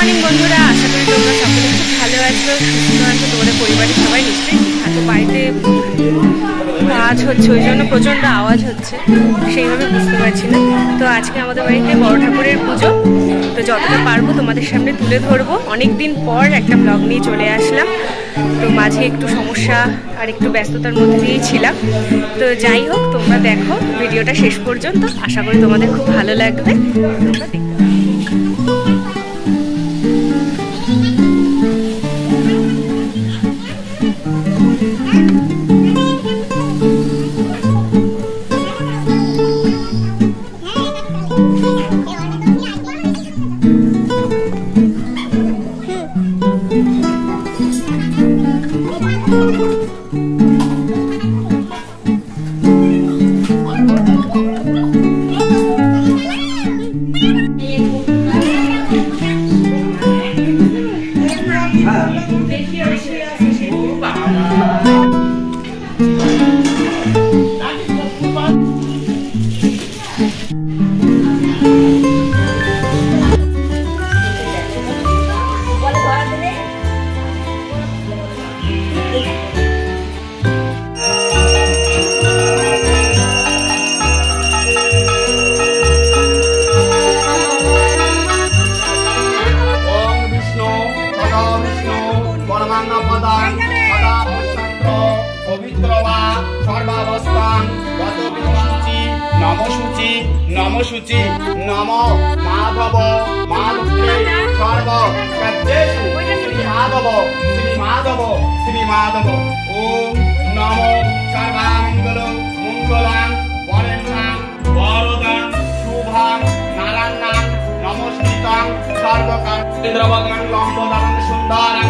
Morning বন্ধুরা, আশা করি তোমরা সকলে খুব ভালো আছো, সুস্থ আছো। তোমাদের পরিবারের সবাই নিশ্চয়ই ঠিক। বাড়িতে কাজ হচ্ছে, ওই জন্য প্রচণ্ড আওয়াজ হচ্ছে, সেইভাবে বুঝতে পারছি না। তো আজকে আমাদের বাড়িতে বড় ঠাকুরের পুজো, তো যতটা পারবো তোমাদের সামনে তুলে ধরবো। অনেক দিন পর একটা ব্লগ নিয়ে চলে আসলাম, তো মাঝে একটু সমস্যা আর একটু ব্যস্ততার মধ্যে দিয়েই ছিলাম। তো যাই হোক, তোমরা দেখো ভিডিওটা শেষ পর্যন্ত, আশা করি তোমাদের খুব ভালো লাগবে। তোমরা দেখতে নমশুচি নম মাধব মাধবে সর্ব কার্যেষু শ্রী মাধব শ্রী মাধব শ্রী মাধব। ওম নম সর্বামঙ্গল মঙ্গলাং বরেণ্যাং বরদাং শুভাং নারায়ণাং নমস্কৃতাং সর্বকার্যেন্দ্রবদনাং লম্বোদরং সুন্দরং।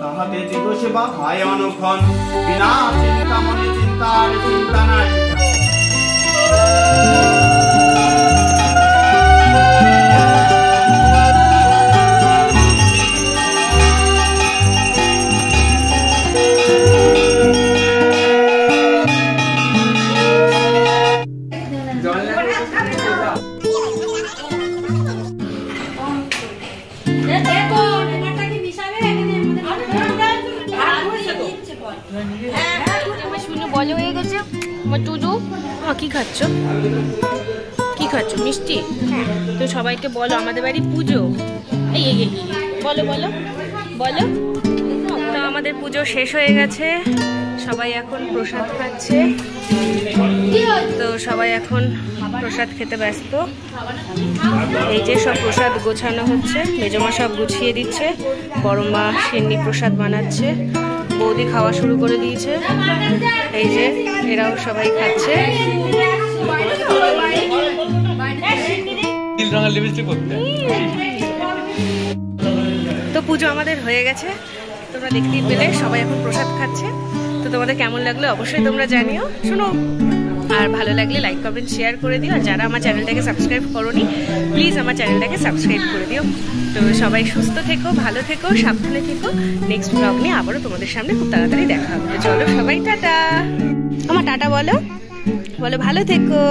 তাহাতে চিত সেবা হয় অনুক্ষণ, বিনা চিন্তা মনে চিন্তার চিন্তা নাই। কি খাচ্ছ? কি খাচ্ছ? মিষ্টি? তো সবাইকে বলো আমাদের বাড়ি পুজো। এই বলো বলো বলো। তো আমাদের পুজো শেষ হয়ে গেছে, সবাই এখন প্রসাদ খাচ্ছে। তো সবাই এখন প্রসাদ খেতে ব্যস্ত। এই যে সব প্রসাদ গোছানো হচ্ছে, মেজমা সব গুছিয়ে দিচ্ছে, বড় মা সিন্নি প্রসাদ বানাচ্ছে, বৌদি খাওয়া শুরু করে দিয়েছে। এই যে এরাও সবাই খাচ্ছে। তো পুজো আমাদের হয়ে গেছে, তোমরা দেখতেই পেলে, সবাই এখন প্রসাদ খাচ্ছে। তো তোমাদের কেমন লাগলো অবশ্যই তোমরা জানিও। শোনো, আর ভালো লাগলে লাইক কমেন্ট শেয়ার করে দিও, আর যারা আমার চ্যানেলটাকে সাবস্ক্রাইব করোনি প্লিজ আমার চ্যানেলটাকে সাবস্ক্রাইব করে দিও। তো সবাই সুস্থ থেকো, ভালো থেকো, সাবধানে থেকো। নেক্সট ব্লগ নিয়ে আবারও তোমাদের সামনে খুব তাড়াতাড়ি দেখা হবে। চলো সবাই টাটা। আমার টাটা বলো, বলো ভালো থেকো।